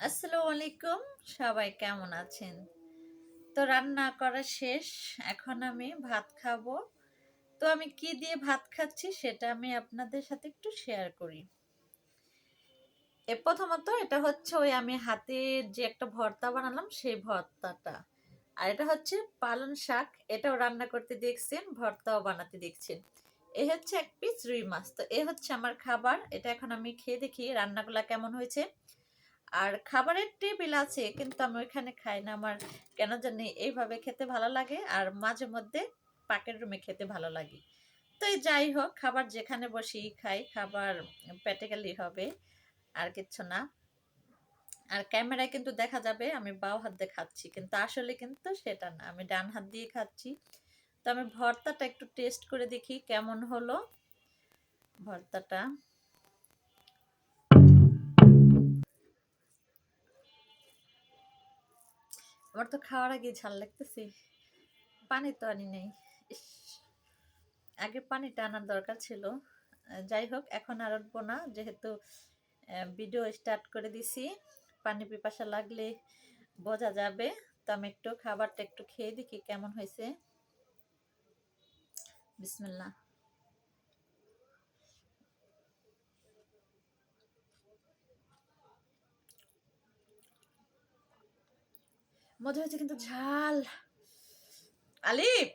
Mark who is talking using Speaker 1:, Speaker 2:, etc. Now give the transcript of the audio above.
Speaker 1: আসসালামু আলাইকুম। সবাই কেমন আছেন? তো রান্না করা শেষ। এখন আমি ভাত খাবো। তো আমি কি দিয়ে ভাত খাচ্ছি সেটা আমি আপনাদের সাথে একটু শেয়ার করি। প্রথমত এটা হচ্ছে ওই আমি হাতের যে একটা ভর্তা বানালাম সেই ভর্তাটা। আর এটা হচ্ছে পালং শাক। এটাও রান্না করতে দেখছেন, ভর্তাও বানাতে দেখছেন। এ হচ্ছে এক পিস রুই মাছ। তো এ হচ্ছে আমার খাবার। এটা এখন আমি খেয়ে দেখি রান্নাগুলা কেমন হয়েছে। আর খাবারের টেবিল আছে কিন্তু আমি ওইখানে খাই না। আমার কেন জানি এইভাবে খেতে ভালো লাগে, আর মাঝে মধ্যে পাকের রুমে খেতে ভালো লাগে। তো এই যাই হোক, খাবার যেখানে বসেই খাই, খাবার পেটে গেলেই হবে, আর কিচ্ছু না। আর ক্যামেরায় কিন্তু দেখা যাবে আমি বাও হাত দিয়ে খাচ্ছি, কিন্তু আসলে কিন্তু সেটা না, আমি ডান হাত দিয়ে খাচ্ছি। তো আমি ভর্তাটা একটু টেস্ট করে দেখি কেমন হলো ভর্তাটা। আমার তো খাওয়ার আগে ঝাল লাগতেছে। পানি তো আনি নাই। ইস, আগে পানিটা আনার দরকার ছিল। যাই হোক, এখন আর উঠবো না, যেহেতু ভিডিও স্টার্ট করে দিছি। পানি পিপাসা লাগলে বোঝা যাবে। তো আমি একটু খাবারটা একটু খেয়ে দেখি কেমন হয়েছে। বিসমিল্লাহ। মজা হয়েছে কিন্তু ঝাল। আলিফ,